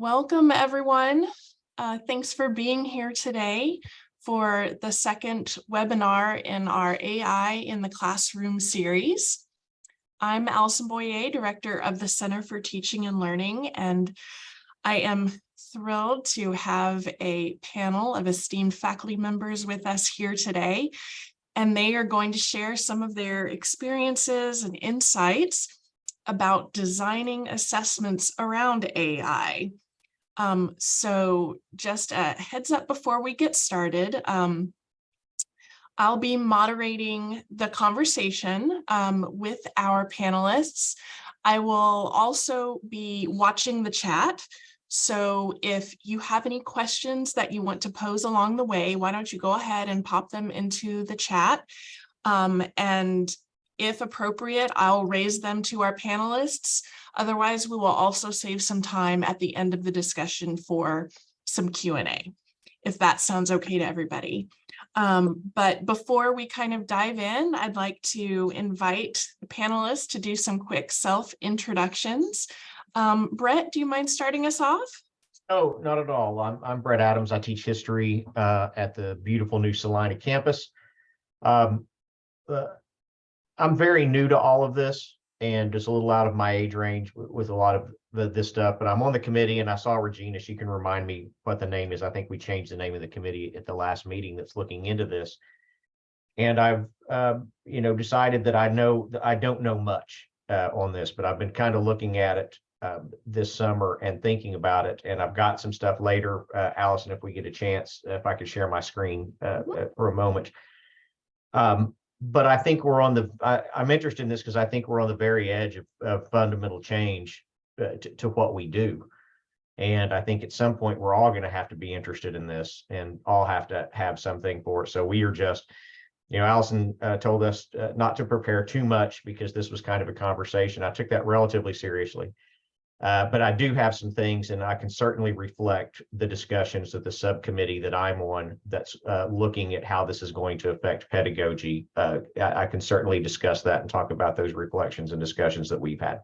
Welcome, everyone. Thanks for being here today for the second webinar in our AI in the Classroom series. I'm Allison Boye, Director of the Center for Teaching and Learning, and I am thrilled to have a panel of esteemed faculty members with us here today, and they are going to share some of their experiences and insights about designing assessments around AI. So just a heads up before we get started, I'll be moderating the conversation with our panelists. I will also be watching the chat. So if you have any questions that you want to pose along the way, why don't you go ahead and pop them into the chat. And if appropriate, I'll raise them to our panelists. Otherwise, we will also save some time at the end of the discussion for some Q&A, if that sounds okay to everybody. But before we kind of dive in, I'd like to invite the panelists to do some quick self-introductions. Brett, do you mind starting us off? Oh, not at all. I'm Brett Adams. I teach history at the beautiful new Salina campus. I'm very new to all of this and just a little out of my age range with a lot of this stuff, but I'm on the committee and I saw Regina. She can remind me what the name is. I think we changed the name of the committee at the last meeting that's looking into this. And I've, decided that I don't know much on this, but I've been kind of looking at it this summer and thinking about it. And I've got some stuff later. Allison, if we get a chance, if I could share my screen for a moment. But I think we're on I'm interested in this because I think we're on the very edge of fundamental change to what we do. And I think at some point we're all going to have to be interested in this and all have to have something for it. So we are just, Allison told us not to prepare too much because this was kind of a conversation. I took that relatively seriously. But I do have some things, and I can certainly reflect the discussions of the subcommittee that I'm on that's looking at how this is going to affect pedagogy. I can certainly discuss that and talk about those reflections and discussions that we've had.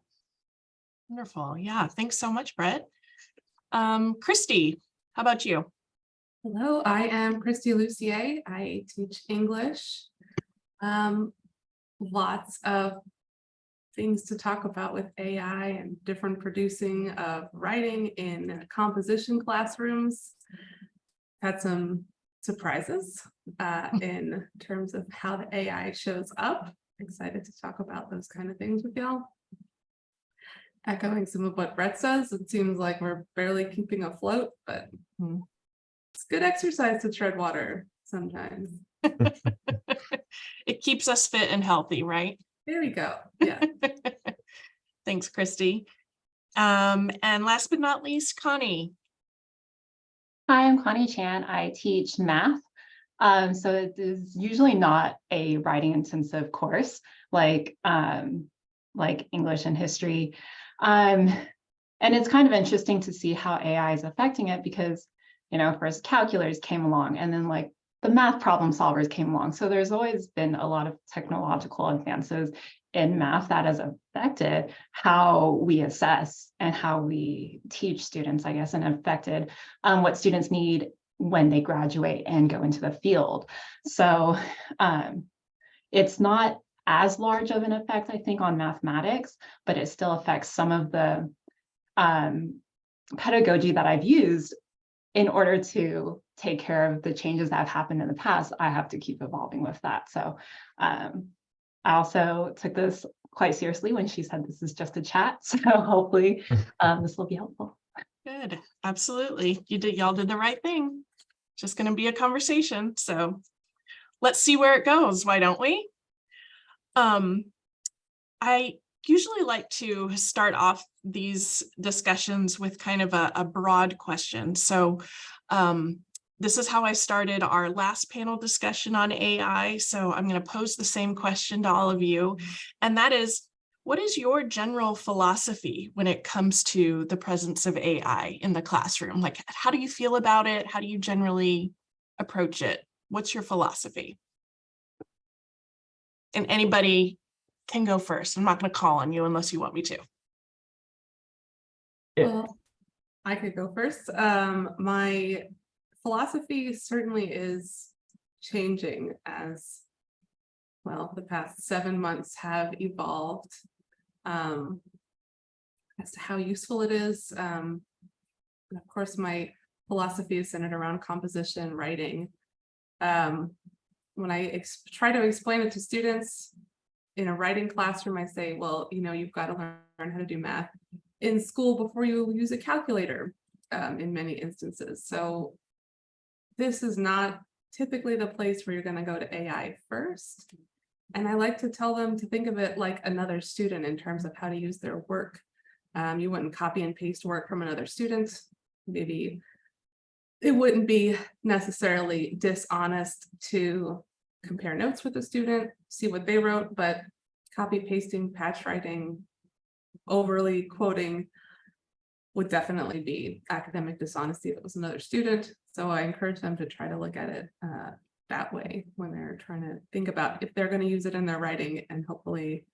Wonderful. Yeah, thanks so much, Brett. Kristie, how about you? Hello, I am Kristie Lussier. I teach English. Lots of things to talk about with AI and different producing of writing in composition classrooms. Had some surprises in terms of how the AI shows up. Excited to talk about those kind of things with y'all. Echoing some of what Brett says, it seems like we're barely keeping afloat, but it's good exercise to tread water sometimes. It keeps us fit and healthy, right? There we go. Yeah. Thanks, Kristie. And last but not least, Connie. Hi, I'm Connie Chan. I teach math. So it is usually not a writing intensive course like English and history. And it's kind of interesting to see how AI is affecting it because, first calculators came along and then the math problem solvers came along. So there's always been a lot of technological advances in math that has affected how we assess and how we teach students, I guess, and affected what students need when they graduate and go into the field. So it's not as large of an effect, I think, on mathematics, but it still affects some of the pedagogy that I've used. In order to take care of the changes that have happened in the past, I have to keep evolving with that. So I also took this quite seriously when she said this is just a chat. So hopefully this will be helpful. Good. Absolutely. Y'all did the right thing. Just going to be a conversation. So let's see where it goes. Why don't we? I usually like to start off these discussions with kind of a broad question. So this is how I started our last panel discussion on AI. So I'm going to pose the same question to all of you. And that is, what is your general philosophy when it comes to the presence of AI in the classroom? How do you feel about it? How do you generally approach it? What's your philosophy? And anybody can go first. I'm not going to call on you unless you want me to. Yeah. Well, I could go first. My philosophy certainly is changing as well. The past 7 months have evolved as to how useful it is. And of course, my philosophy is centered around composition, writing. When I try to explain it to students in a writing classroom, I say, well, you've got to learn how to do math in school before you use a calculator in many instances. So this is not typically the place where you're going to go to AI first. And I like to tell them to think of it like another student in terms of how to use their work. You wouldn't copy and paste work from another student. Maybe it wouldn't be necessarily dishonest to compare notes with a student, see what they wrote, but copy pasting, patch writing, overly quoting would definitely be academic dishonesty if it was another student. So I encourage them to try to look at it that way when they're trying to think about if they're going to use it in their writing, and hopefully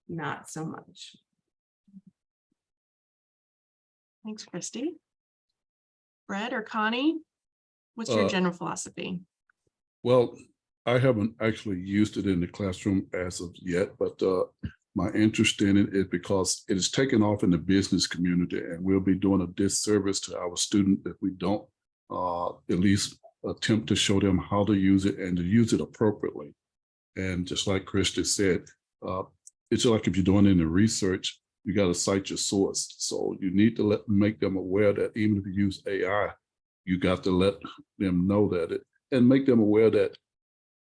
not so much. Thanks, Kristie. Brett or Connie, what's your general philosophy? Well, I haven't actually used it in the classroom as of yet, but my interest in it is because it is taken off in the business community, and we'll be doing a disservice to our student if we don't at least attempt to show them how to use it and to use it appropriately. And just like Kristie said, it's like if you're doing any research, you got to cite your source. So you need to make them aware that even if you use AI, you got to let them know that and make them aware that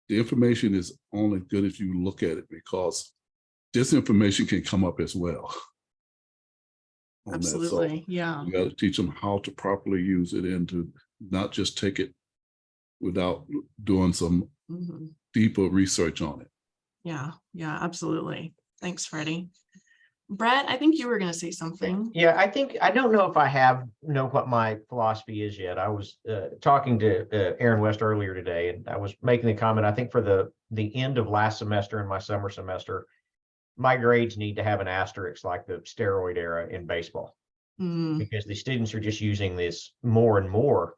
the information is only good if you look at it, because disinformation can come up as well. Absolutely, So yeah. you got to teach them how to properly use it and to not just take it without doing some deeper research on it. Yeah, absolutely. Thanks, Freddie. Brett, I think you were going to say something. Yeah, I don't know if I know what my philosophy is yet. I was talking to Aaron West earlier today, and I was making the comment, I think for the end of last semester and my summer semester, my grades need to have an asterisk like the steroid era in baseball, because the students are just using this more and more.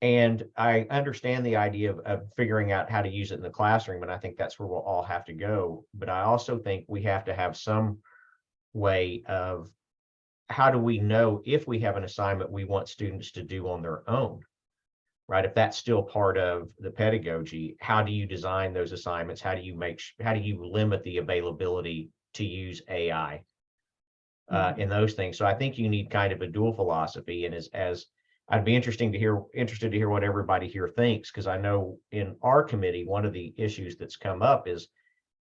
And I understand the idea of figuring out how to use it in the classroom, and I think that's where we'll all have to go. But I also think we have to have some way of how do we know if we have an assignment we want students to do on their own, right? If that's still part of the pedagogy, how do you design those assignments? How do you limit the availability to use AI in those things? So I think you need kind of a dual philosophy. And as I'd be interested to hear what everybody here thinks, because I know in our committee, one of the issues that's come up is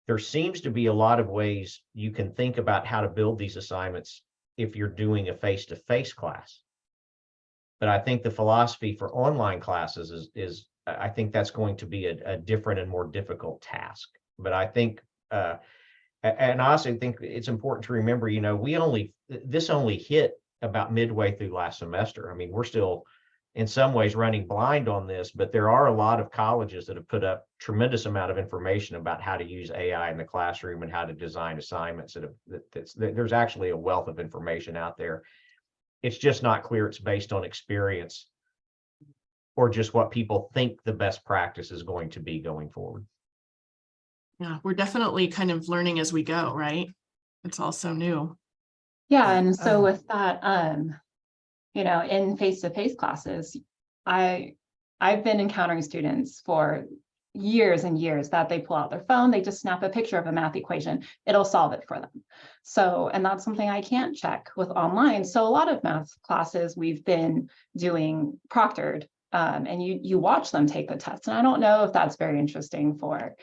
there seems to be a lot of ways you can think about how to build these assignments if you're doing a face-to-face class. But I think the philosophy for online classes is I think that's going to be a different and more difficult task. But I think, and I also think it's important to remember, this only hit about midway through last semester. I mean, we're still in some ways running blind on this, but there are a lot of colleges that have put up tremendous amount of information about how to use AI in the classroom and how to design assignments. There's actually a wealth of information out there. It's just not clear it's based on experience or just what people think the best practice is going to be going forward. Yeah, we're definitely kind of learning as we go, right? It's all so new. Yeah, and so with that, in face-to-face classes, I've been encountering students for years and years that they pull out their phone, they just snap a picture of a math equation, it'll solve it for them. So, and that's something I can't check with online. So a lot of math classes we've been doing proctored, and you watch them take the test. And I don't know if that's very interesting for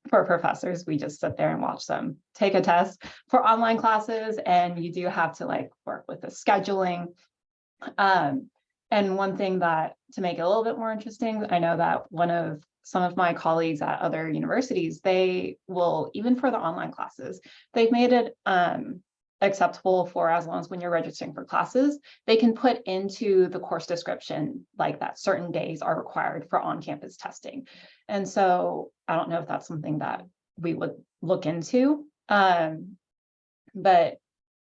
professors. We just sit there and watch them take a test. For online classes, and you do have to work with the scheduling. And one thing that, to make it a little bit more interesting, I know that some of my colleagues at other universities, they will, even for the online classes, they've made it acceptable for as long as when you're registering for classes, they can put into the course description that certain days are required for on-campus testing. And so I don't know if that's something that we would look into, but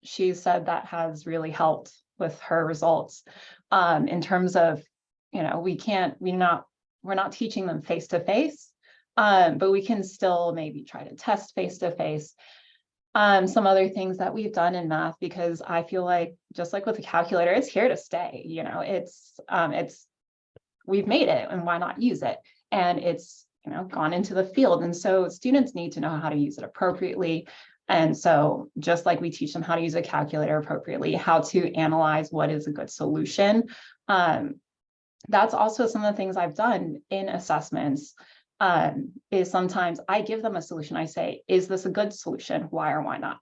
she said that has really helped with her results. In terms of, you know, we're not teaching them face to face, but we can still maybe try to test face to face. Some other things that we've done in math, because I feel like just like with the calculator, it's here to stay. You know, it's we've made it, and why not use it? And it's, you know, gone into the field, and so students need to know how to use it appropriately. And so just like we teach them how to use a calculator appropriately, how to analyze what is a good solution, that's also some of the things I've done in assessments. Is sometimes I give them a solution. I say, is this a good solution? Why or why not?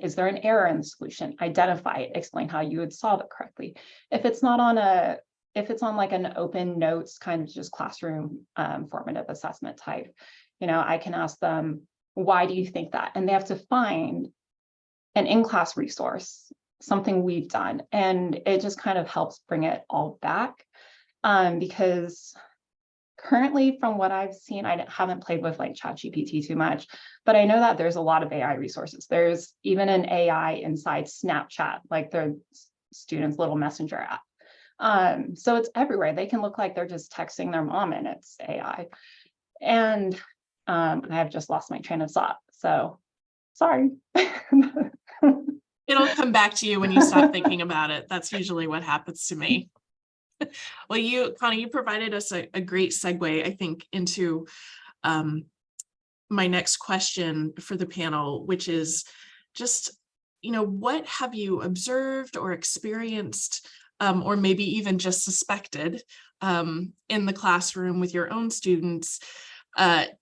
Is there an error in the solution? Identify it, explain how you would solve it correctly. If it's on like an open notes, kind of just classroom formative assessment type, you know, I can ask them, why do you think that? And they have to find an in-class resource, something we've done. And it just kind of helps bring it all back. Because currently, from what I've seen, I haven't played with like ChatGPT too much, but I know that there's a lot of AI resources. There's even an AI inside Snapchat, like their students' little messenger app. So it's everywhere. They can look like they're just texting their mom and it's AI. And I have just lost my train of thought. So sorry. It'll come back to you when you stop thinking about it. That's usually what happens to me. Well, Connie, you provided us a great segue, I think, into my next question for the panel, which is just, you know, what have you observed or experienced, or maybe even just suspected in the classroom with your own students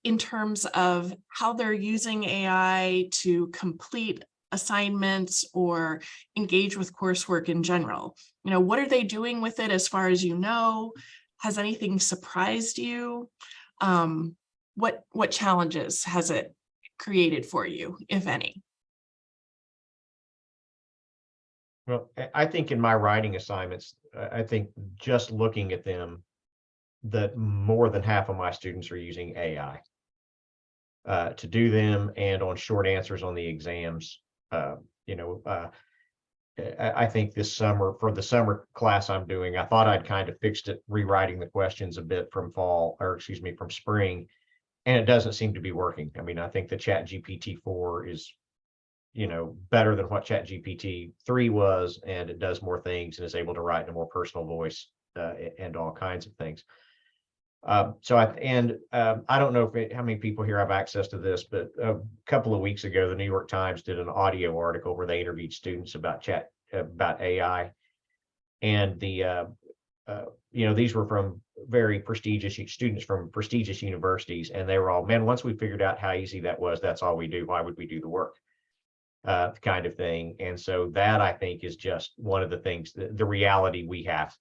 in terms of how they're using AI to complete assignments or engage with coursework in general? You know, what are they doing with it as far as you know? Has anything surprised you? What challenges has it created for you, if any? Well, I think in my writing assignments, I think just looking at them, that more than half of my students are using AI to do them, and on short answers on the exams. I think this summer, for the summer class I'm doing, I thought I'd kind of fixed it, rewriting the questions a bit from from spring, and it doesn't seem to be working. I mean, I think the ChatGPT-4 is, you know, better than what ChatGPT-3 was, and it does more things and is able to write in a more personal voice and all kinds of things. I don't know how many people here have access to this, but a couple of weeks ago, the New York Times did an audio article where they interviewed students about AI, and these were from very prestigious students from prestigious universities, and they were all, man, once we figured out how easy that was, that's all we do. Why would we do the work? Kind of thing. And so that, I think, is just one of the things, the reality we have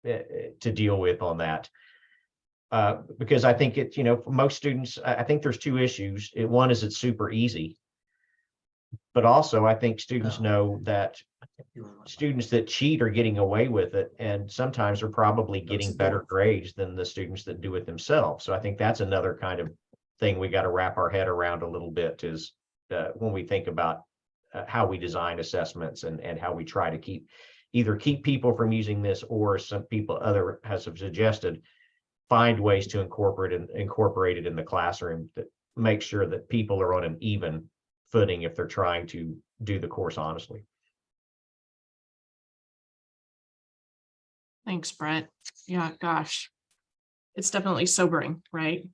to deal with on that. Because I think it's, you know, for most students, I think there's two issues. One is it's super easy, but also I think students know that students that cheat are getting away with it, and sometimes are probably getting better grades than the students that do it themselves. So I think that's another kind of thing we got to wrap our head around a little bit, is when we think about how we design assessments and how we try to keep people from using this, or some people has suggested, find ways to incorporate it in the classroom that make sure that people are on an even footing if they're trying to do the course honestly. Thanks, Brett. Yeah, gosh, it's definitely sobering, right?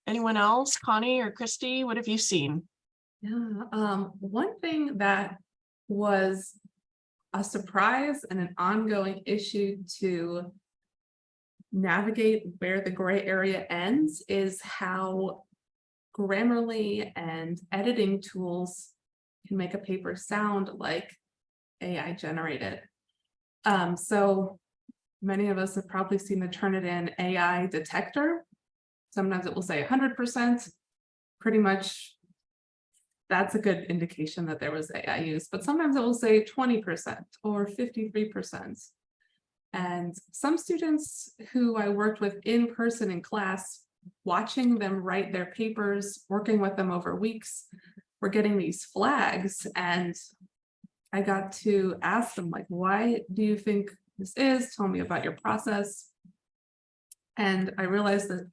Anyone else? Connie or Kristie, what have you seen? Yeah, one thing that was a surprise and an ongoing issue to navigate where the gray area ends is how Grammarly and editing tools can make a paper sound like AI generated. So many of us have probably seen the Turnitin AI detector. Sometimes it will say 100%, pretty much that's a good indication that there was AI use, but sometimes it will say 20% or 53%. And some students who I worked with in person in class, watching them write their papers, working with them over weeks, were getting these flags, and I got to ask them, like, why do you think this is? Tell me about your process. And I realized that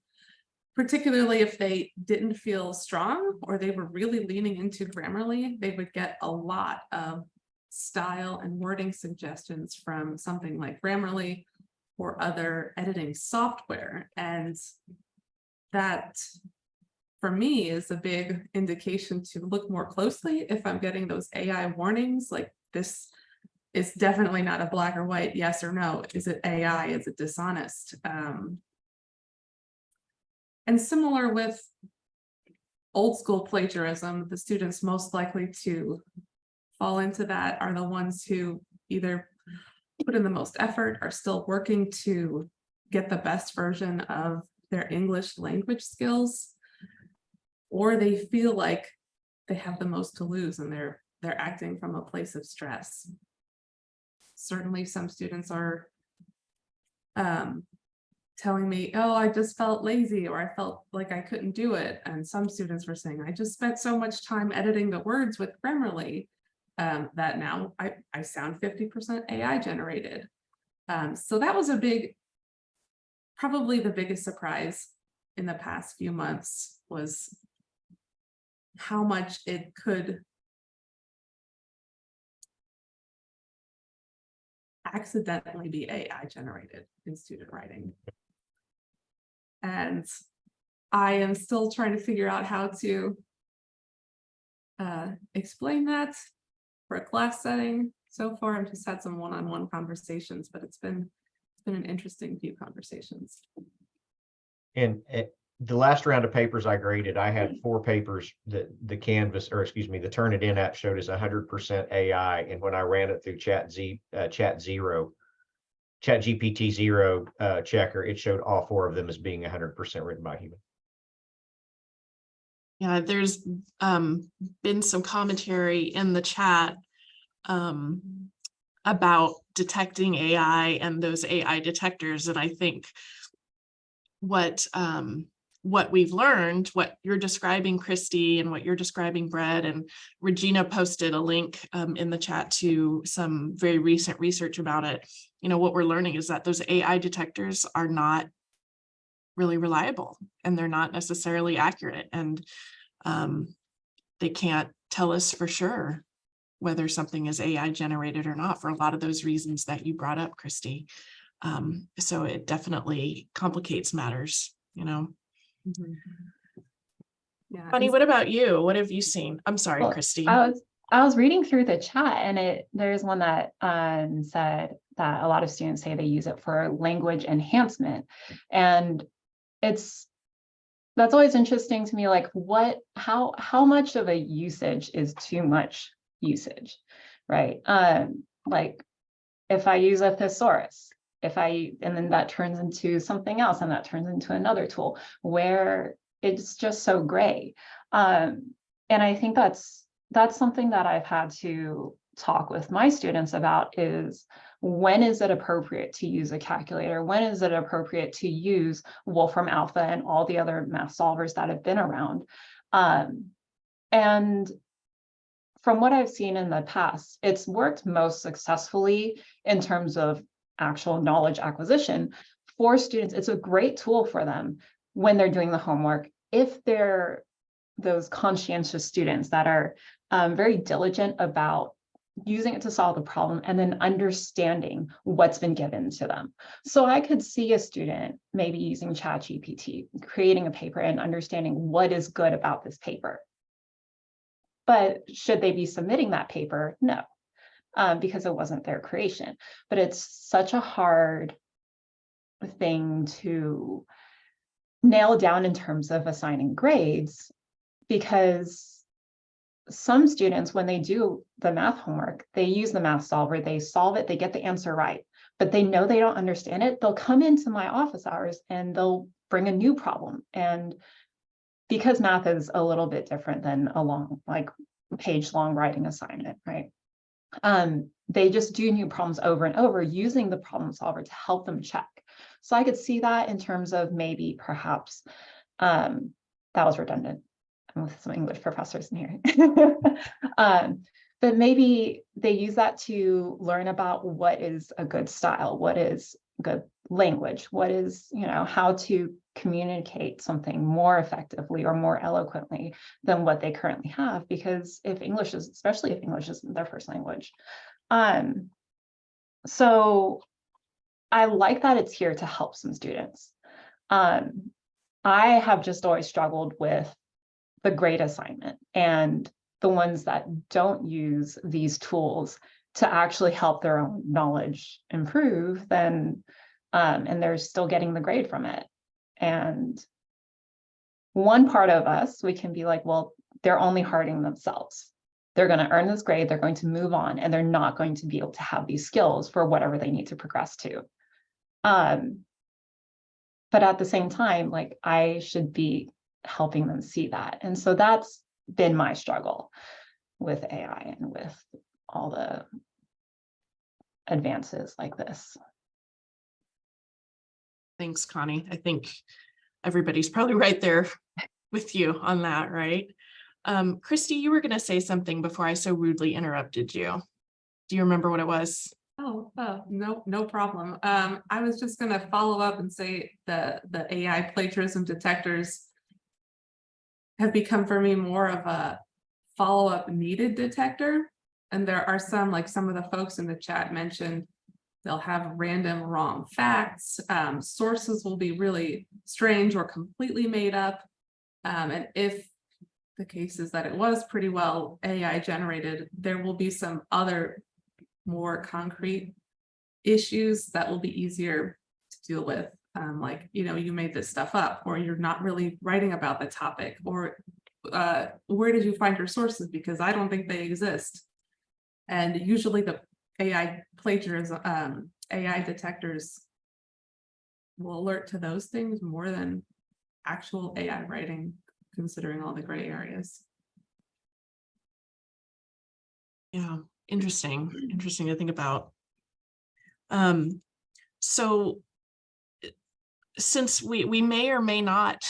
particularly if they didn't feel strong or they were really leaning into Grammarly, they would get a lot of style and wording suggestions from something like Grammarly or other editing software. And that, for me, is a big indication to look more closely if I'm getting those AI warnings, like this is definitely not a black or white, yes or no. Is it AI? Is it dishonest? And similar with old school plagiarism, the students most likely to fall into that are the ones who either put in the most effort, are still working to get the best version of their English language skills, or they feel like they have the most to lose and they're acting from a place of stress. Certainly some students are telling me, oh, I just felt lazy, or I felt like I couldn't do it. And some students were saying, I just spent so much time editing the words with Grammarly that now I sound 50% AI generated. So that was probably the biggest surprise in the past few months, was how much it could accidentally be AI generated in student writing. And I am still trying to figure out how to explain that for a class setting. So far, I've just had some one-on-one conversations, but it's been an interesting few conversations. And the last round of papers I graded, I had 4 papers that the Canvas, or excuse me, the Turnitin app showed as 100% AI. And when I ran it through ChatGPT-0 checker, it showed all 4 of them as being 100% written by human. Yeah, there's been some commentary in the chat about detecting AI and those AI detectors. And I think what we've learned, what you're describing, Kristie, and what you're describing, Brett, and Regina posted a link in the chat to some very recent research about it. You know, what we're learning is that those AI detectors are not really reliable, and they're not necessarily accurate, and they can't tell us for sure whether something is AI generated or not, for a lot of those reasons that you brought up, Kristie. So it definitely complicates matters, you know. Mm-hmm. Yeah. Connie, what about you? What have you seen? I'm sorry, Well, Kristie. I was reading through the chat, and there's one that said that a lot of students say they use it for language enhancement, and that's always interesting to me. Like, how much of a usage is too much usage, right? Like if I use a thesaurus, and then that turns into something else, and that turns into another tool, where it's just so gray. And I think that's something that I've had to talk with my students about, is when is it appropriate to use a calculator? When is it appropriate to use Wolfram Alpha and all the other math solvers that have been around? And from what I've seen in the past, it's worked most successful in terms of actual knowledge acquisition for students. It's a great tool for them when they're doing the homework, if they're those conscientious students that are very diligent about using it to solve the problem and then understanding what's been given to them. So I could see a student maybe using ChatGPT, creating a paper and understanding what is good about this paper. But should they be submitting that paper? No, because it wasn't their creation. But it's such a hard thing to nail down in terms of assigning grades, because some students, when they do the math homework, they use the math solver, they solve it, they get the answer right, but they know they don't understand it. They'll come into my office hours and they'll bring a new problem. And because math is a little bit different than a long, like page-long writing assignment, right? They just do new problems over and over using the problem solver to help them check. So I could see that in terms of maybe perhaps that was redundant. I'm with some English professors in here. But maybe they use that to learn about what is a good style, what is good language, what is, how to communicate something more effectively or more eloquently than what they currently have. Because especially if English isn't their first language. So I like that it's here to help some students. I have just always struggled with the grade assignment and the ones that don't use these tools to actually help their own knowledge improve, then and they're still getting the grade from it. And one part of us, we can be like, well, they're only hurting themselves. They're going to earn this grade, they're going to move on, and they're not going to be able to have these skills for whatever they need to progress to. But at the same time, like, I should be helping them see that. And so that's been my struggle with AI and with all the advances like this. Thanks, Connie. I think everybody's probably right there with you on that, right? Kristie, you were going to say something before I so rudely interrupted you. Do you remember what it was? Oh, no problem. I was just going to follow up and say the AI plagiarism detectors have become for me more of a follow-up needed detector. And there are some of the folks in the chat mentioned, they'll have random wrong facts. Sources will be really strange or completely made up. And if the case is that it was pretty well AI generated, there will be some other more concrete issues that will be easier to deal with. Like, you made this stuff up, or you're not really writing about the topic, or where did you find your sources? Because I don't think they exist. And usually the AI plagiarism, AI detectors will alert to those things more than actual AI writing, considering all the gray areas. Yeah, interesting to think about. So since we may or may not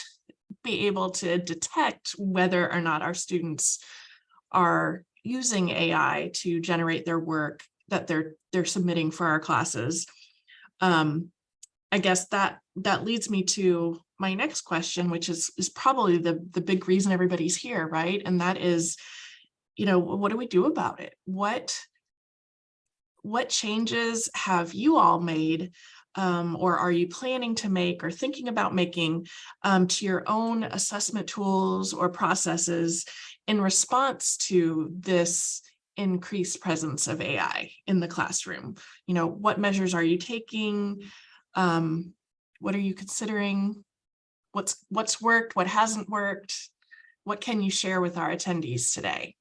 be able to detect whether or not our students are using AI to generate their work that they're submitting for our classes, I guess that leads me to my next question, which is probably the big reason everybody's here, right? And that is, what do we do about it? What changes have you all made, or are you planning to make or thinking about making to your own assessment tools or processes in response to this increased presence of AI in the classroom? What measures are you taking? What are you considering? What's worked? What hasn't worked? What can you share with our attendees today?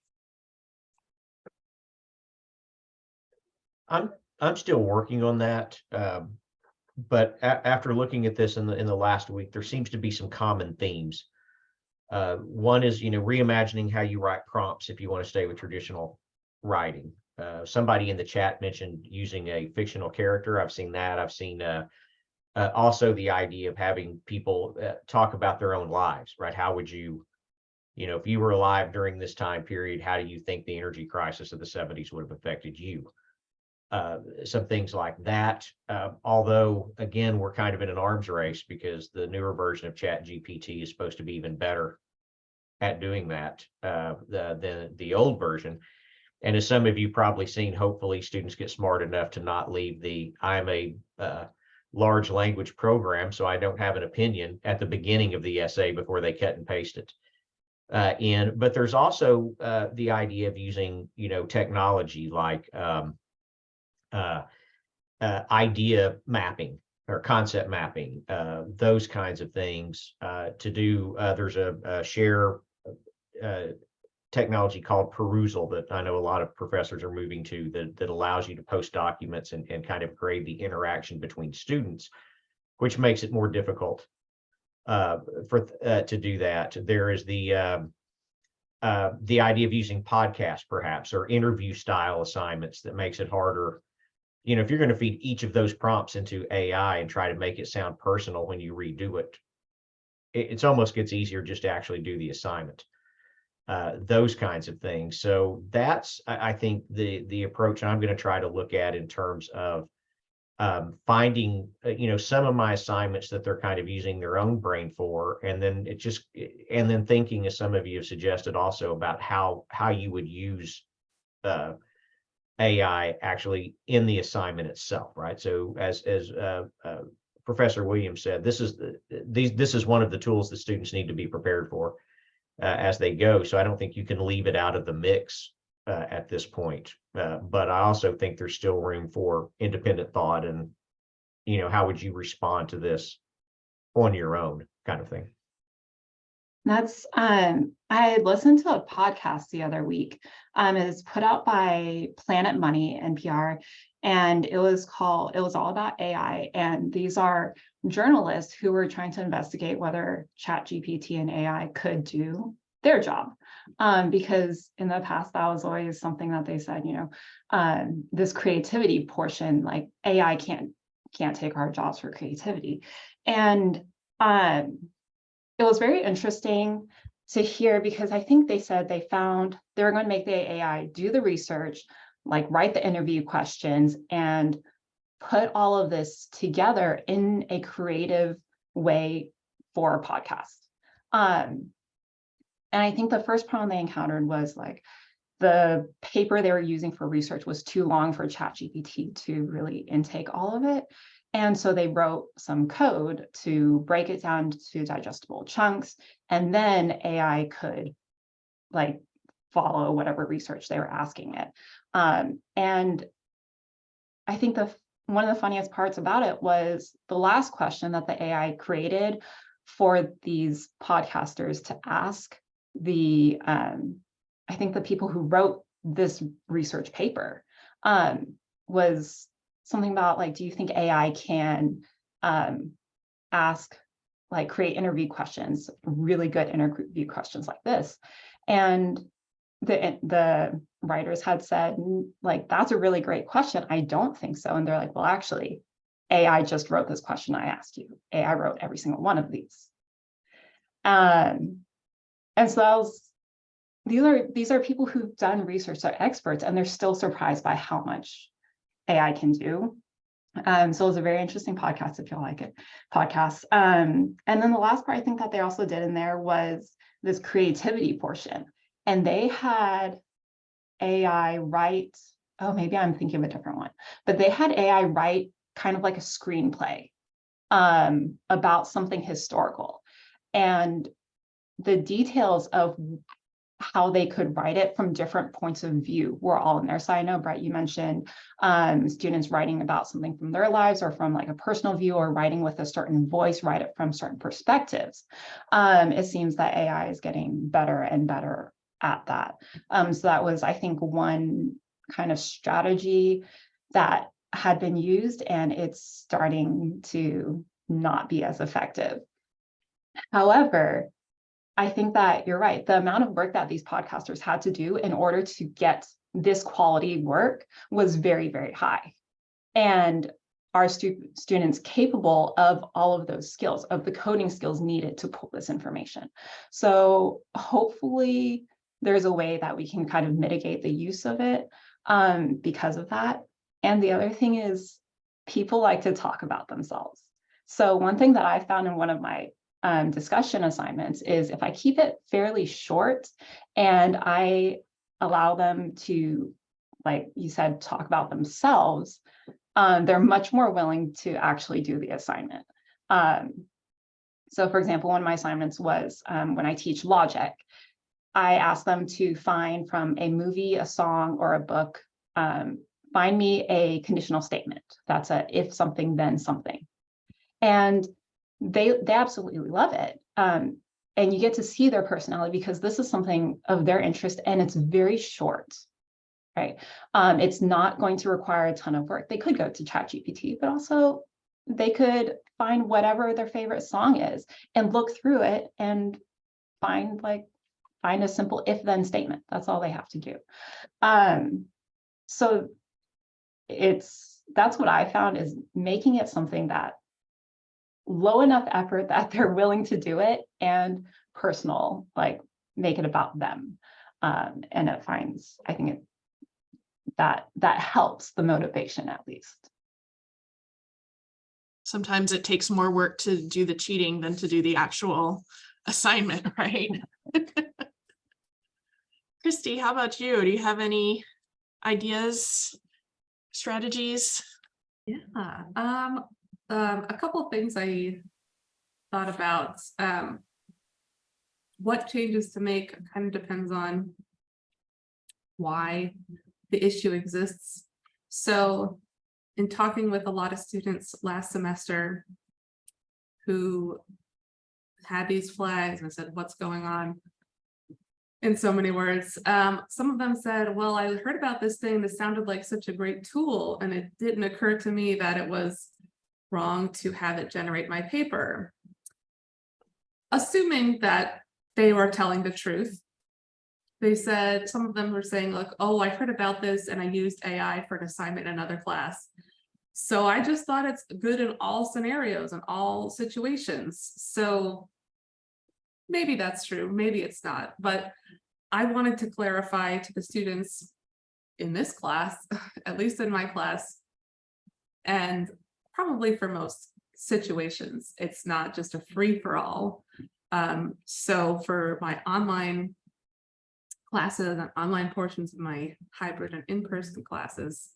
I'm still working on that, but after looking at this in the last week, there seems to be some common themes. One is, reimagining how you write prompts if you want to stay with traditional writing. Somebody in the chat mentioned using a fictional character. I've seen that. I've seen also the idea of having people talk about their own lives, right? How would you, if you were alive during this time period, how do you think the energy crisis of the 70s would have affected you? Some things like that. Although, again, we're kind of in an arms race because the newer version of ChatGPT is supposed to be even better at doing that than the old version. And as some of you probably seen, hopefully students get smart enough to not leave the I'm a large language program, so I don't have an opinion at the beginning of the essay before they cut and paste it in. But there's also the idea of using, technology like idea mapping or concept mapping, those kinds of things to do. There's a share technology called Perusal that I know a lot of professors are moving to that allows you to post documents and kind of grade the interaction between students, which makes it more difficult to do that. There is the idea of using podcasts perhaps or interview style assignments that makes it harder. If you're going to feed each of those prompts into AI and try to make it sound personal when you redo it, it almost gets easier just to actually do the assignment. those kinds of things. So that's, I think, the approach I'm going to try to look at in terms of finding, some of my assignments that they're kind of using their own brain for, and then thinking, as some of you have suggested, also about how you would use AI actually in the assignment itself, right? So as Professor Williams said, this is one of the tools that students need to be prepared for as they go. So I don't think you can leave it out of the mix at this point. But I also think there's still room for independent thought and, how would you respond to this on your own kind of thing. That's I listened to a podcast the other week. It's put out by Planet Money, NPR, and it was all about AI. And these are journalists who were trying to investigate whether ChatGPT and AI could do their job. Because in the past, that was always something that they said, this creativity portion, like AI can't take our jobs for creativity. And it was very interesting to hear, because I think they said they were going to make the AI do the research, like write the interview questions, and put all of this together in a creative way for a podcast. And I think the first problem they encountered was like the paper they were using for research was too long for ChatGPT to really intake all of it. And so they wrote some code to break it down to digestible chunks, and then AI could like follow whatever research they were asking it. And I think one of the funniest parts about it was the last question that the AI created for these podcasters to ask I think the people who wrote this research paper was something about like, do you think AI can create interview questions, really good interview questions like this? And the writers had said, like, that's a really great question. I don't think so. And they're like, well, actually, AI just wrote this question I asked you. AI wrote every single one of these. And so these are people who've done research, they're experts, and they're still surprised by how much AI can do. So it was a very interesting podcast, if you like it, and then the last part I think that they also did in there was this creativity portion. And they had AI write, oh, maybe I'm thinking of a different one, but they had AI write kind of like a screenplay about something historical. And the details of how they could write it from different points of view were all in there. So I know, Brett, you mentioned students writing about something from their lives or from like a personal view, or writing with a certain voice, write it from certain perspectives. It seems that AI is getting better and better at that. So that was, I think, one kind of strategy that had been used, and it's starting to not be as effective. However, I think that you're right. The amount of work that these podcasters had to do in order to get this quality work was very, very high. And are students capable of all of those skills, of the coding skills needed to pull this information? So hopefully there's a way that we can kind of mitigate the use of it because of that. And the other thing is, people like to talk about themselves. So one thing that I found in one of my discussion assignments is, if I keep it fairly short and I allow them to, like you said, talk about themselves, they're much more willing to actually do the assignment. So for example, one of my assignments was when I teach logic, I asked them to find from a movie, a song, or a book, find me a conditional statement. That's a if something, then something. And they absolutely love it. And you get to see their personality, because this is something of their interest, and it's very short, right? It's not going to require a ton of work. They could go to ChatGPT, but also they could find whatever their favorite song is and look through it and find a simple if-then statement. That's all they have to do. So that's what I found, is making it something that low enough effort that they're willing to do it, and personal, like make it about them. And it finds, I think that helps the motivation at least. Sometimes it takes more work to do the cheating than to do the actual assignment, right? Kristie, how about you? Do you have any ideas, strategies? Yeah, a couple of things I thought about. What changes to make kind of depends on why the issue exists. So in talking with a lot of students last semester who had these flags and said, what's going on? In so many words, some of them said, well, I heard about this thing that sounded like such a great tool, and it didn't occur to me that it was wrong to have it generate my paper. Assuming that they were telling the truth, they said, some of them were saying, like, oh, I heard about this and I used AI for an assignment in another class. So I just thought it's good in all scenarios and all situations. So maybe that's true, maybe it's not, but I wanted to clarify to the students in this class, at least in my class, and probably for most situations, it's not just a free-for-all. So for my online classes and online portions of my hybrid and in-person classes,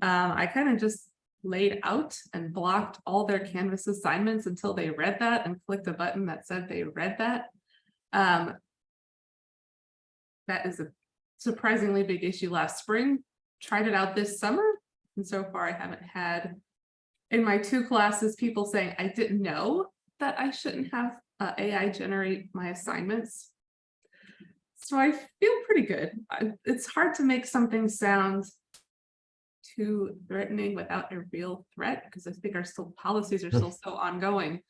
I kind of just laid out and blocked all their Canvas assignments until they read that and clicked a button that said they read that. That is a surprisingly big issue last spring. Tried it out this summer, and so far I haven't had in my 2 classes people saying I didn't know that I shouldn't have AI generate my assignments. So I feel pretty good. It's hard to make something sound too threatening without a real threat, because I think our policies are still so ongoing,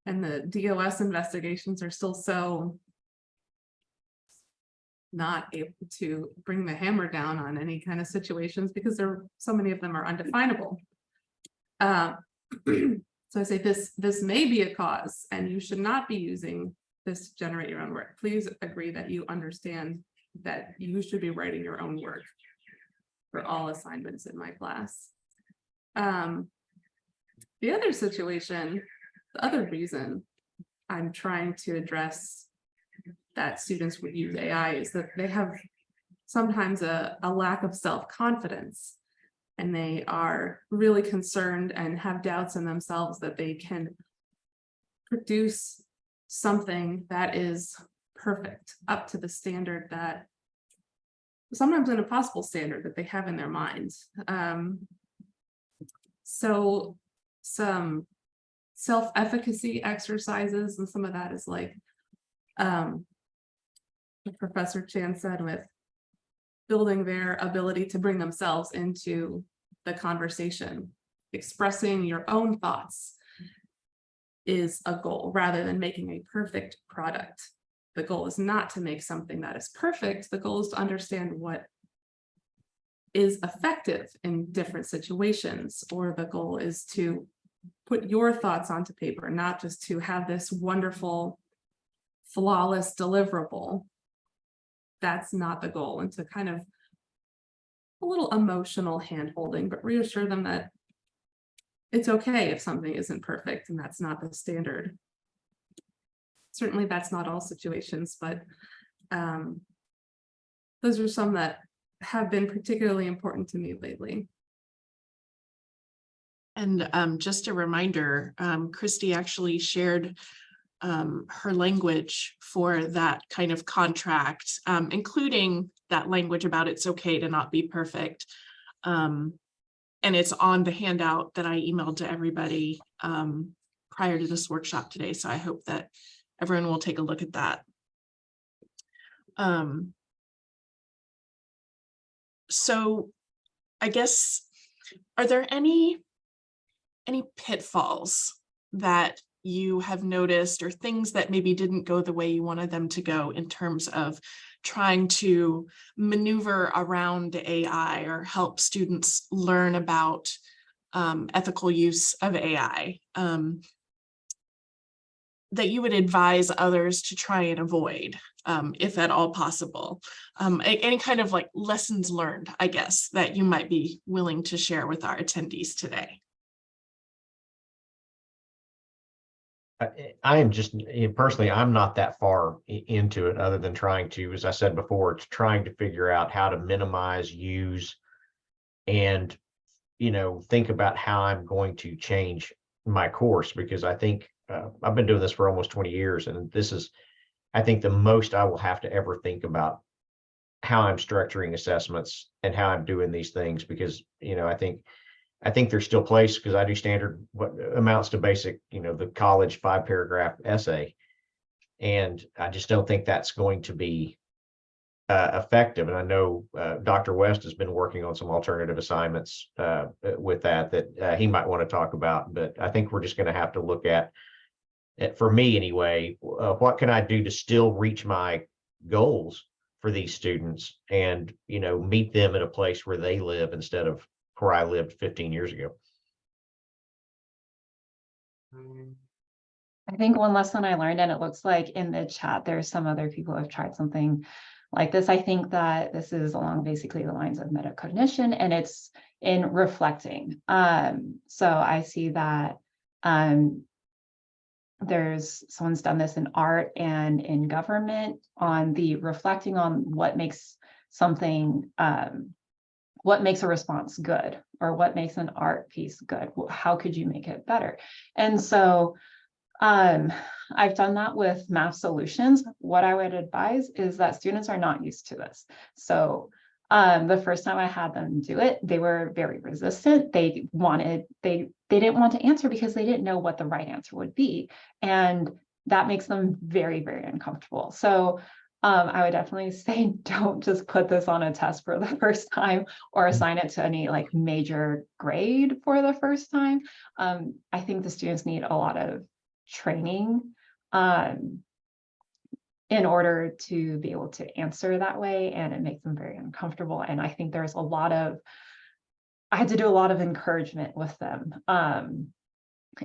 and the DOS investigations are still so not able to bring the hammer down on any kind of situations because so many of them are undefinable. So I say this may be a cause, and you should not be using this to generate your own work. Please agree that you understand that you should be writing your own work for all assignments in my class. The other situation, the other reason I'm trying to address that students would use AI is that they have sometimes a lack of self-confidence, and they are really concerned and have doubts in themselves that they can produce something that is perfect, up to the standard that sometimes an impossible standard that they have in their minds. So some self-efficacy exercises, and some of that is like Professor Chan said, with building their ability to bring themselves into the conversation. Expressing your own thoughts is a goal rather than making a perfect product. The goal is not to make something that is perfect. The goal is to understand what is effective in different situations, or the goal is to put your thoughts onto paper, not just to have this wonderful, flawless deliverable. That's not the goal, and to kind of a little emotional hand-holding, but reassure them that it's okay if something isn't perfect and that's not the standard. Certainly that's not all situations, but those are some that have been particularly important to me lately. And just a reminder, Kristie actually shared her language for that kind of contract, including that language about it's okay to not be perfect. And it's on the handout that I emailed to everybody prior to this workshop today. So I hope that everyone will take a look at that. So I guess, are there any pitfalls that you have noticed, or things that maybe didn't go the way you wanted them to go in terms of trying to maneuver around AI or help students learn about ethical use of AI, that you would advise others to try and avoid? if at all possible. Any kind of like lessons learned, I guess, that you might be willing to share with our attendees today. I am just personally, I'm not that far into it other than trying to, as I said before, it's trying to figure out how to minimize, use, and, think about how I'm going to change my course, because I think I've been doing this for almost 20 years. And this is, I think, the most I will have to ever think about how I'm structuring assessments and how I'm doing these things, because, I think there's still place, because I do standard, what amounts to basic, the college 5-paragraph essay. And I just don't think that's going to be effective. And I know Dr. West has been working on some alternative assignments with that he might want to talk about. But I think we're just going to have to look at, for me anyway, what can I do to still reach my goals for these students and, meet them at a place where they live instead of where I lived 15 years ago. I think one lesson I learned, and it looks like in the chat, there's some other people who have tried something like this. I think that this is along basically the lines of metacognition, and it's in reflecting. So I see that there's someone's done this in art and in government on the reflecting on what makes something, what makes a response good, or what makes an art piece good. How could you make it better? And so I've done that with math solutions. What I would advise is that students are not used to this. So the first time I had them do it, they were very resistant. They didn't want to answer because they didn't know what the right answer would be. And that makes them very, very uncomfortable. So I would definitely say, don't just put this on a test for the first time or assign it to any like major grade for the first time. I think the students need a lot of training in order to be able to answer that way, and it makes them very uncomfortable. And I think there's I had to do a lot of encouragement with them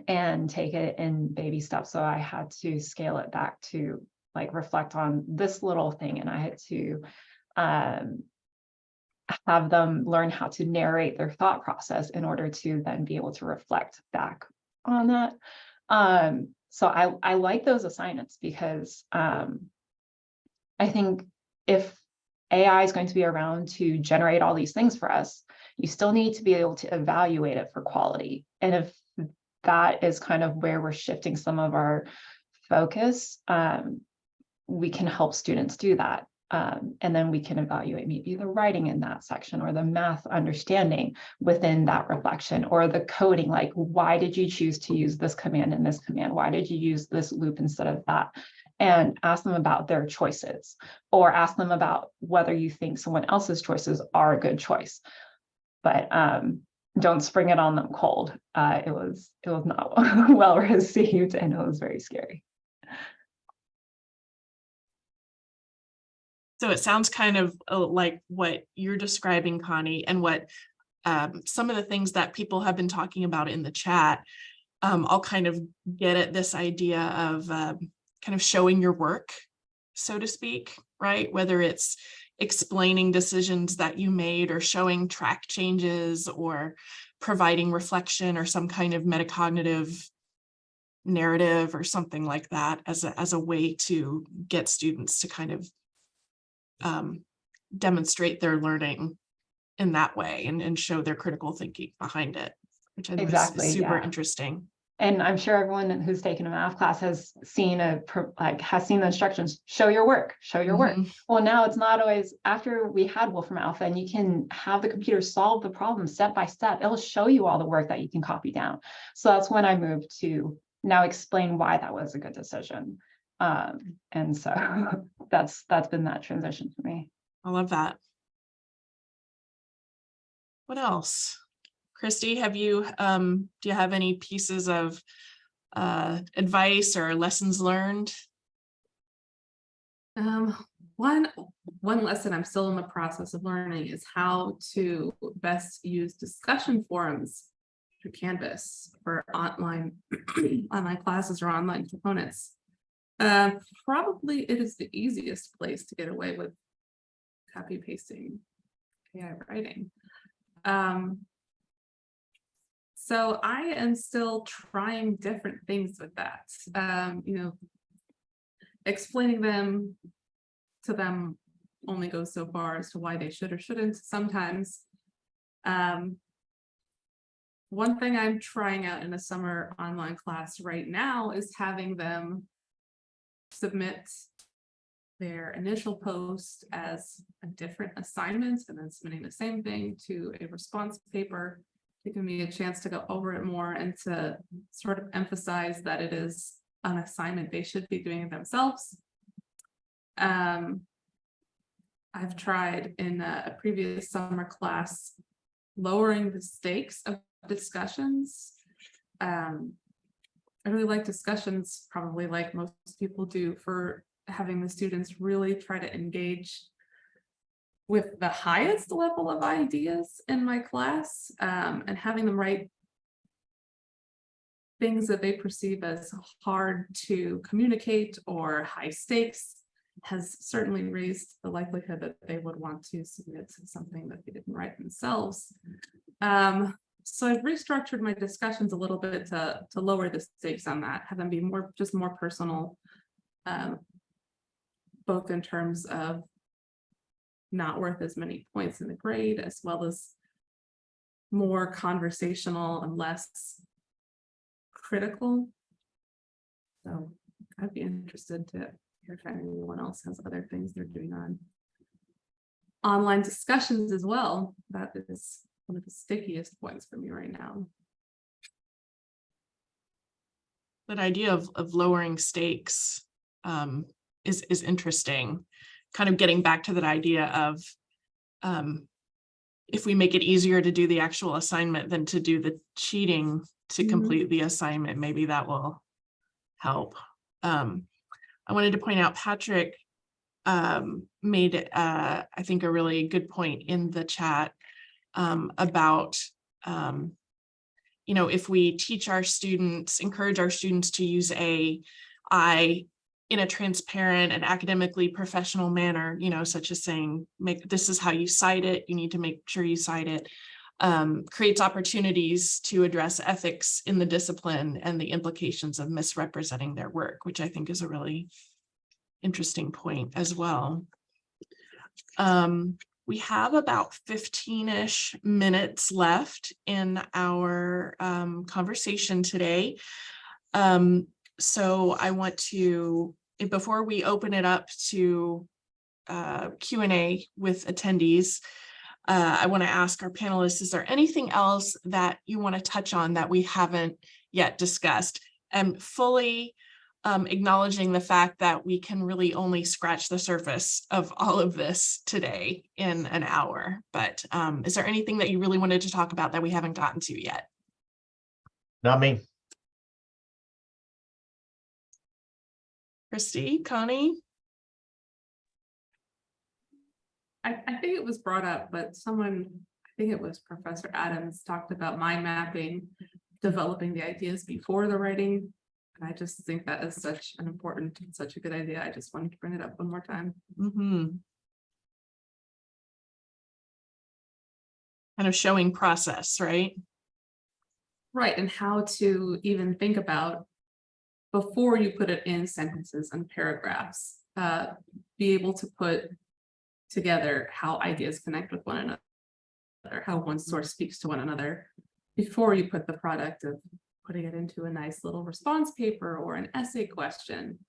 and take it in baby steps. So I had to scale it back to like reflect on this little thing, and I had to have them learn how to narrate their thought process in order to then be able to reflect back on that. So I like those assignments because I think if AI is going to be around to generate all these things for us, you still need to be able to evaluate it for quality. And if that is kind of where we're shifting some of our focus, we can help students do that. And then we can evaluate maybe the writing in that section, or the math understanding within that reflection, or the coding, like, why did you choose to use this command and this command? Why did you use this loop instead of that? And ask them about their choices, or ask them about whether you think someone else's choices are a good choice. But don't spring it on them cold. It was not well received, and it was very scary. So it sounds kind of like what you're describing, Connie, and what some of the things that people have been talking about in the chat. I'll kind of get at this idea of kind of showing your work, so to speak, right? Whether it's explaining decisions that you made, or showing track changes, or providing reflection, or some kind of metacognitive narrative or something like that as a way to get students to kind of demonstrate their learning in that way, and show their critical thinking behind it, which I think is super interesting. And I'm sure everyone who's taken a math class has seen the instructions, show your work, show your work. Well, now it's not always, after we had Wolfram Alpha, and you can have the computer solve the problem step by step, it'll show you all the work that you can copy down. So that's when I moved to now explain why that was a good decision. And so that's been that transition for me. I love that. What else? Kristie, have you do you have any pieces of advice or lessons learned? One lesson I'm still in the process of learning is how to best use discussion forums through Canvas for online classes or online components. Probably it is the easiest place to get away with copy pasting AI writing. So I am still trying different things with that. Explaining to them only goes so far as to why they should or shouldn't sometimes. One thing I'm trying out in a summer online class right now is having them submit their initial post as a different assignment and then submitting the same thing to a response paper, giving me a chance to go over it more and to sort of emphasize that it is an assignment they should be doing it themselves. I've tried in a previous summer class lowering the stakes of discussions. I really like discussions, probably like most people do, for having the students really try to engage with the highest level of ideas in my class, and having them write things that they perceive as hard to communicate or high stakes has certainly raised the likelihood that they would want to submit something that they didn't write themselves. So I've restructured my discussions a little bit to lower the stakes on that, have them be more personal, both in terms of not worth as many points in the grade, as well as more conversational and less critical. So I'd be interested to hear if anyone else has other things they're doing on online discussions as well. That is one of the stickiest points for me right now. That idea of lowering stakes is interesting. Kind of getting back to that idea of if we make it easier to do the actual assignment than to do the cheating to complete the assignment, maybe that will help. I wanted to point out Patrick made I think a really good point in the chat about if we teach our students, encourage our students to use AI in a transparent and academically professional manner, such as saying, this is how you cite it, you need to make sure you cite it, creates opportunities to address ethics in the discipline and the implications of misrepresenting their work, which I think is a really interesting point as well. We have about 15-ish minutes left in our conversation today. So I want to, before we open it up to Q&A with attendees, I want to ask our panelists, is there anything else that you want to touch on that we haven't yet discussed? And fully acknowledging the fact that we can really only scratch the surface of all of this today in an hour. But is there anything that you really wanted to talk about that we haven't gotten to yet? Not me. Kristie, Connie? I think it was brought up, but someone, I think it was Professor Adams, talked about mind mapping, developing the ideas before the writing. And I just think that is such an important, such a good idea. I just wanted to bring it up one more time. Kind of showing process, right? Right, and how to even think about before you put it in sentences and paragraphs, be able to put together how ideas connect with one another, how one source speaks to one another before you put the product of putting it into a nice little response paper or an essay question.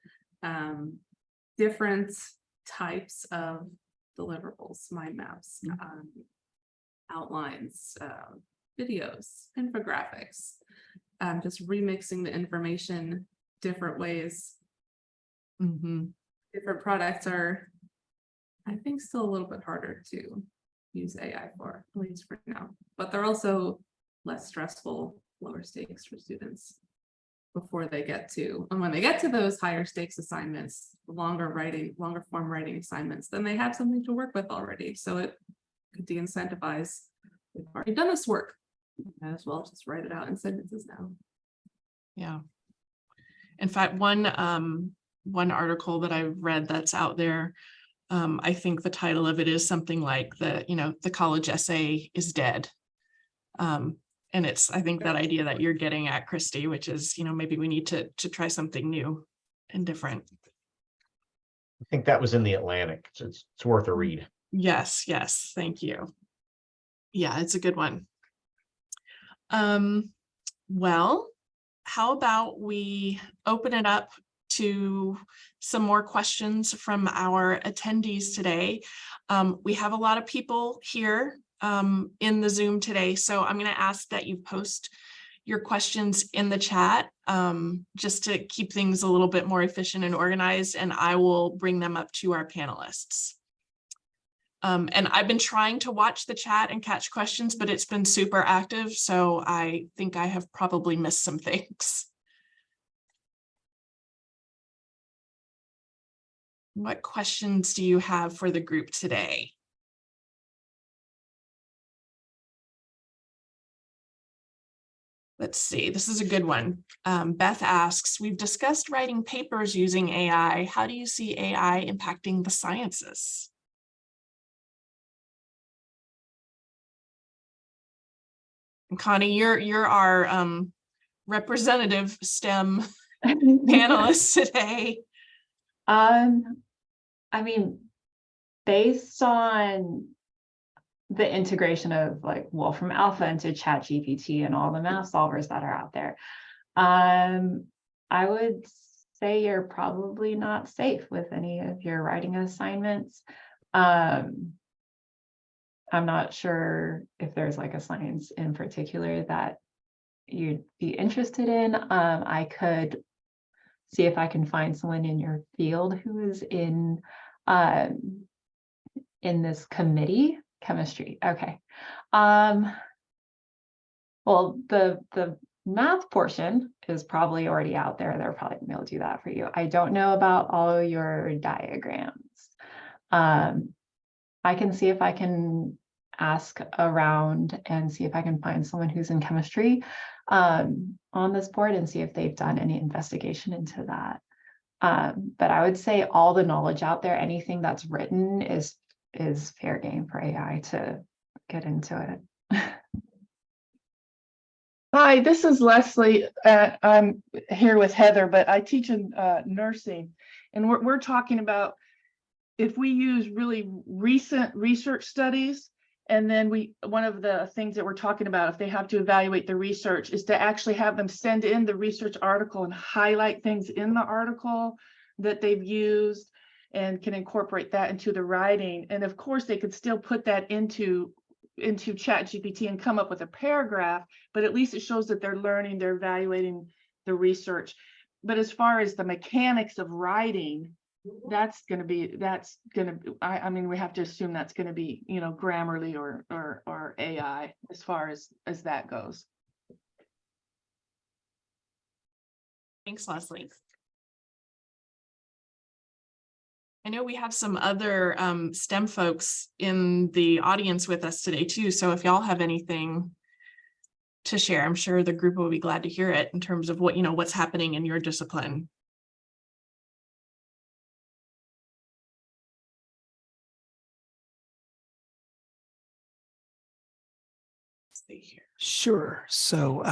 Different types of deliverables, mind maps, outlines, videos, infographics, just remixing the information different ways. Different products are, I think, still a little bit harder to use AI for, at least for now, but they're also less stressful, lower stakes for students before they get to, and when they get to those higher stakes assignments, longer form writing assignments, then they have something to work with already. So it could de-incentivize, we've already done this work, might as well just write it out in sentences now. Yeah. In fact, one one article that I've read that's out there. I think the title of it is something like the college essay is dead. And it's, I think, that idea that you're getting at, Kristie, which is, maybe we need to try something new and different. I think that was in the Atlantic. So it's worth a read. Yes, thank you. Yeah, it's a good one. Well, how about we open it up to some more questions from our attendees today. We have a lot of people here in the Zoom today, so I'm going to ask that you post your questions in the chat just to keep things a little bit more efficient and organized, and I will bring them up to our panelists. And I've been trying to watch the chat and catch questions, but it's been super active, so I think I have probably missed some things. What questions do you have for the group today? Let's see, this is a good one. Beth asks, we've discussed writing papers using AI. How do you see AI impacting the sciences? And Connie, you're our representative STEM panelist today. I mean, based on the integration of Wolfram Alpha into ChatGPT and all the math solvers that are out there, I would say you're probably not safe with any of your writing assignments. I'm not sure if there's a science in particular that you'd be interested in. I could see if I can find someone in your field who is in this committee. Chemistry. Okay. Well, the math portion is probably already out there. They're probably gonna be able to do that for you. I don't know about all your diagrams. I can see if I can ask around and see if I can find someone who's in chemistry on this board and see if they've done any investigation into that. But I would say all the knowledge out there, anything that's written is fair game for AI to get into it. Hi, this is Leslie. I'm here with Heather, but I teach in nursing, and we're talking about if we use really recent research studies, and then one of the things that we're talking about, if they have to evaluate the research, is to actually have them send in the research article and highlight things in the article that they've used and can incorporate that into the writing. And of course, they could still put that into ChatGPT and come up with a paragraph, but at least it shows that they're learning, they're evaluating the research. But as far as the mechanics of writing, I mean, we have to assume that's going to be, Grammarly or AI as far as that goes. Thanks, Leslie. I know we have some other STEM folks in the audience with us today too. So if y'all have anything to share, I'm sure the group will be glad to hear it in terms of what's happening in your discipline. Let's see here. Sure. So,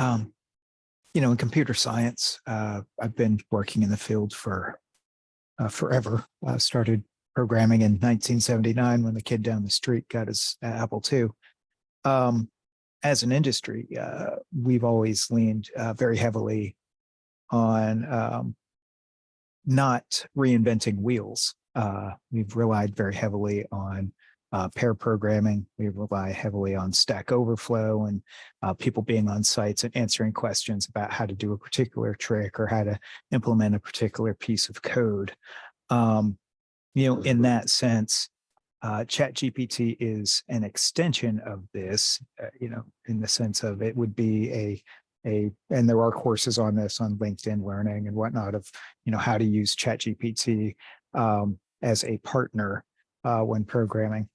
in computer science, I've been working in the field for forever. Started programming in 1979 when the kid down the street got his Apple II. As an industry, we've always leaned very heavily on not reinventing wheels. We've relied very heavily on pair programming. We rely heavily on Stack Overflow and people being on sites and answering questions about how to do a particular trick or how to implement a particular piece of code. In that sense, ChatGPT is an extension of this, in the sense of it would be and there are courses on this on LinkedIn Learning and whatnot of, how to use ChatGPT as a partner when programming.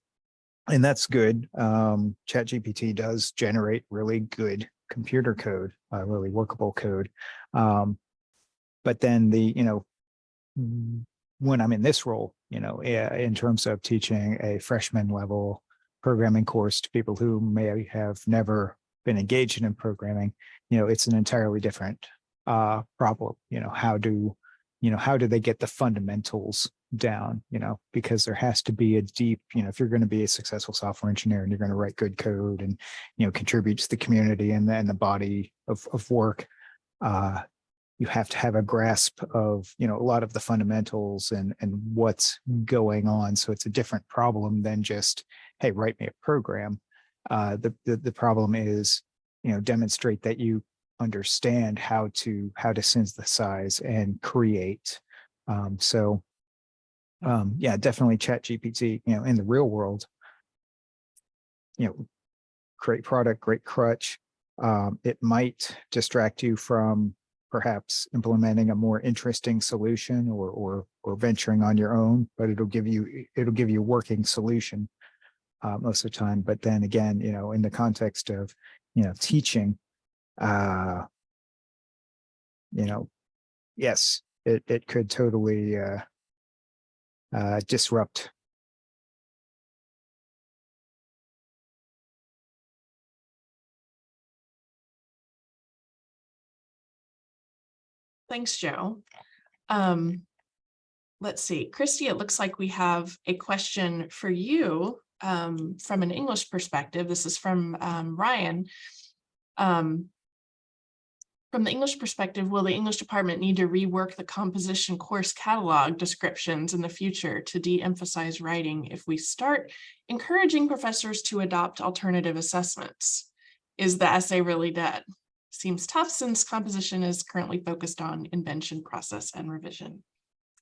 And that's good. ChatGPT does generate really good computer code, really workable code. But then when I'm in this role, in terms of teaching a freshman level programming course to people who may have never been engaged in programming, it's an entirely different problem. How do they get the fundamentals down, because there has to be a deep, if you're going to be a successful software engineer and you're going to write good code and, contribute to the community and the body of work, you have to have a grasp of, a lot of the fundamentals and what's going on. So it's a different problem than just, hey, write me a program. The problem is, demonstrate that you understand how to synthesize and create. Yeah, definitely ChatGPT, in the real world, great product, great crutch. It might distract you from perhaps implementing a more interesting solution or venturing on your own, but it'll give you a working solution most of the time. But then again, in the context of, teaching, yes, it could totally disrupt. Thanks, Joe. Let's see, Kristie, it looks like we have a question for you from an English perspective. This is from Ryan. From the English perspective, will the English department need to rework the composition course catalog descriptions in the future to de-emphasize writing if we start encouraging professors to adopt alternative assessments? Is the essay really dead? Seems tough since composition is currently focused on invention, process, and revision.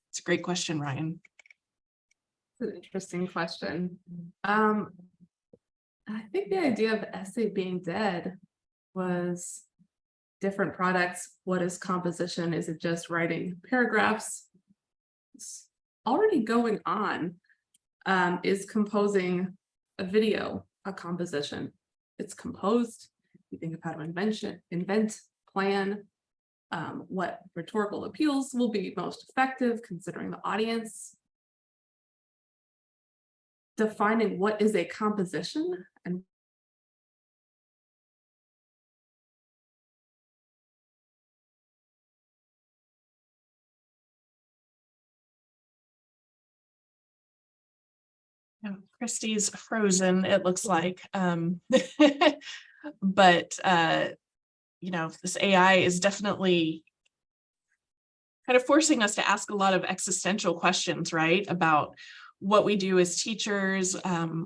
It's a great question, Ryan. It's an interesting question. I think the idea of the essay being dead was different products. What is composition? Is it just writing paragraphs? It's already going on. Is composing a video a composition? It's composed. You think of how to invent, plan, what rhetorical appeals will be most effective considering the audience. Defining what is a composition and Kristie's frozen, it looks like. But this AI is definitely kind of forcing us to ask a lot of existential questions, right? About what we do as teachers,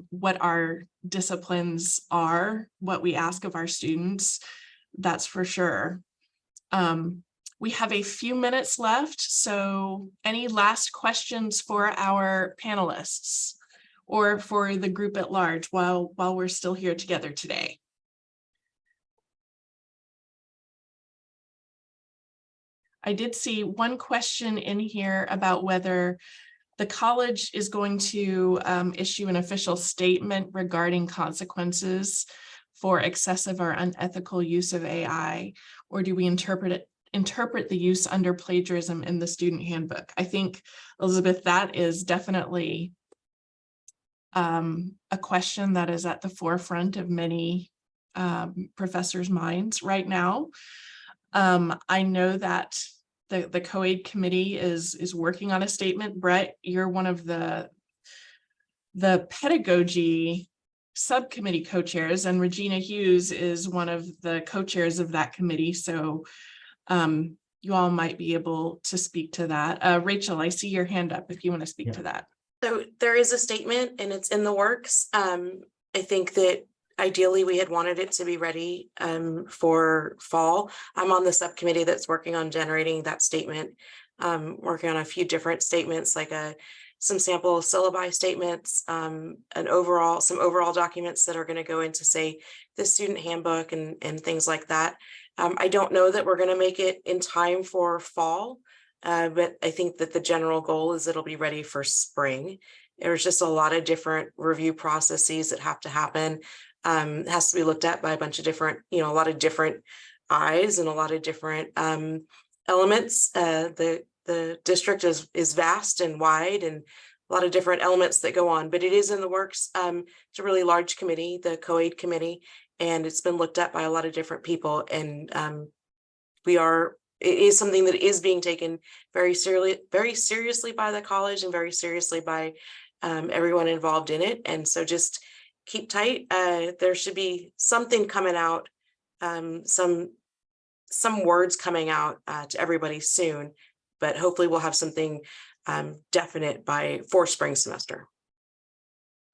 what our disciplines are, what we ask of our students, that's for sure. We have a few minutes left, so any last questions for our panelists or for the group at large while we're still here together today? I did see one question in here about whether the college is going to issue an official statement regarding consequences for excessive or unethical use of AI, or do we interpret the use under plagiarism in the student handbook? I think, Elizabeth, that is definitely a question that is at the forefront of many professors' minds right now. I know that the co-aid committee is working on a statement. Brett, you're one of the pedagogy subcommittee co-chairs, and Regina Hughes is one of the co-chairs of that committee. So you all might be able to speak to that. Rachel, I see your hand up if you want to speak to that. So there is a statement and it's in the works. I think that ideally we had wanted it to be ready for fall. I'm on the subcommittee that's working on generating that statement, working on a few different statements, like some sample syllabi statements, some overall documents that are going to go into, say, the student handbook and things like that. I don't know that we're going to make it in time for fall. But I think that the general goal is it'll be ready for spring. There's just a lot of different review processes that have to happen. It has to be looked at by a bunch of different, a lot of different eyes and a lot of different elements. The the district is vast and wide and a lot of different elements that go on, but it is in the works. It's a really large committee, the co-aid committee, and it's been looked at by a lot of different people. And it is something that is being taken very seriously by the college and very seriously by everyone involved in it. And so just keep tight. There should be something coming out, some words coming out to everybody soon, but hopefully we'll have something definite for spring semester.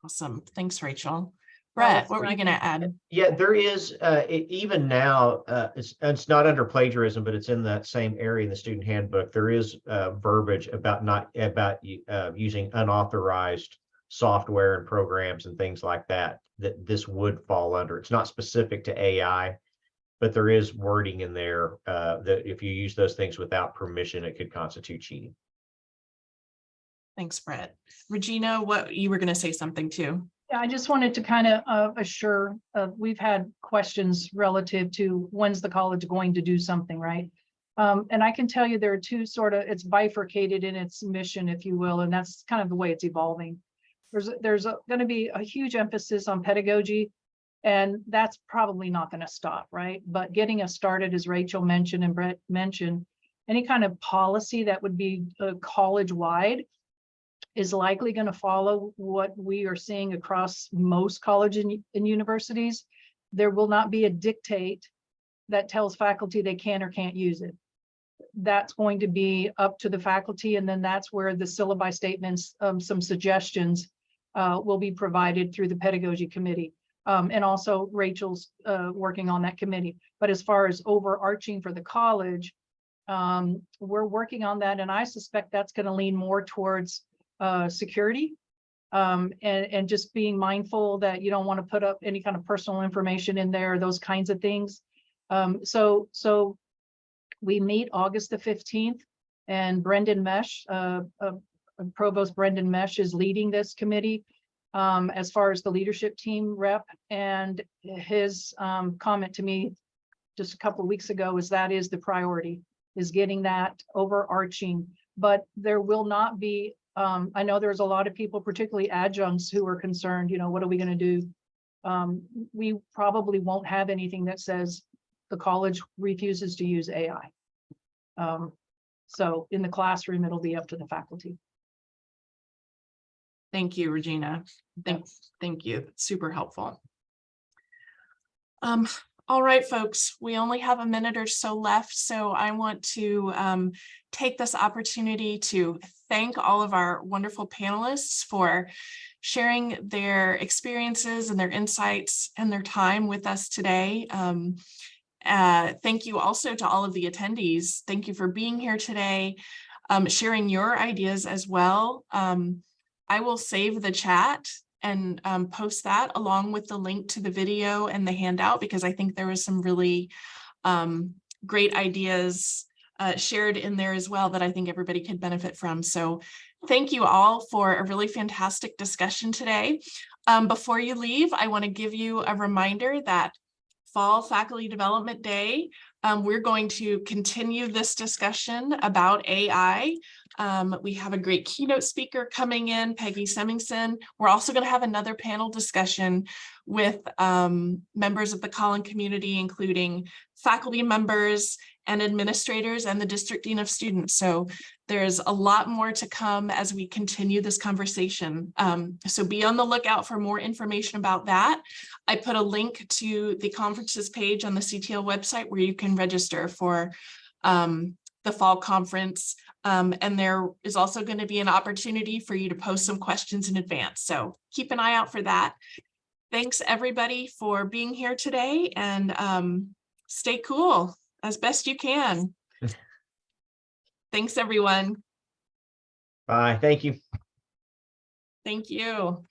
Awesome. Thanks, Rachel. Brett, what were you going to add? Yeah, there is, even now, it's not under plagiarism, but it's in that same area in the student handbook. There is verbiage about using unauthorized software and programs and things like that this would fall under. It's not specific to AI, but there is wording in there that if you use those things without permission, it could constitute cheating. Thanks, Brett. Regina, what you were going to say something too? Yeah, I just wanted to kind of assure, we've had questions relative to when's the college going to do something, right? And I can tell you there are two it's bifurcated in its mission, if you will, and that's kind of the way it's evolving. There's going to be a huge emphasis on pedagogy, and that's probably not going to stop, right? But getting us started, as Rachel mentioned and Brett mentioned, any kind of policy that would be college-wide is likely going to follow what we are seeing across most colleges and universities. There will not be a dictate that tells faculty they can or can't use it. That's going to be up to the faculty, and then that's where the syllabi statements, some suggestions will be provided through the pedagogy committee. And also Rachel's working on that committee. But as far as overarching for the college, we're working on that, and I suspect that's going to lean more towards security, and just being mindful that you don't want to put up any kind of personal information in there, those kinds of things. So we meet August the 15th, and Brendan Mesh, Provost Brendan Mesh, is leading this committee as far as the leadership team rep. And his comment to me just a couple of weeks ago is that is the priority, is getting that overarching. But there will not be, I know there's a lot of people, particularly adjuncts, who are concerned, what are we going to do? We probably won't have anything that says the college refuses to use AI. So in the classroom, it'll be up to the faculty. Thank you, Regina. Thank you. That's super helpful. All right, folks, we only have a minute or so left, so I want to take this opportunity to thank all of our wonderful panelists for sharing their experiences and their insights and their time with us today. Thank you also to all of the attendees. Thank you for being here today, sharing your ideas as well. I will save the chat and post that along with the link to the video and the handout, because I think there was some really great ideas shared in there as well that I think everybody could benefit from. So thank you all for a really fantastic discussion today. Before you leave, I want to give you a reminder that Fall Faculty Development Day, we're going to continue this discussion about AI. We have a great keynote speaker coming in, Peggy Semingson. We're also going to have another panel discussion with members of the Collin community, including faculty members and administrators and the District Dean of Students. So there's a lot more to come as we continue this conversation. So be on the lookout for more information about that. I put a link to the conferences page on the CTL website where you can register for the fall conference. And there is also going to be an opportunity for you to post some questions in advance. So keep an eye out for that. Thanks everybody for being here today, and stay cool as best you can. Thanks everyone. Bye. Thank you. Thank you.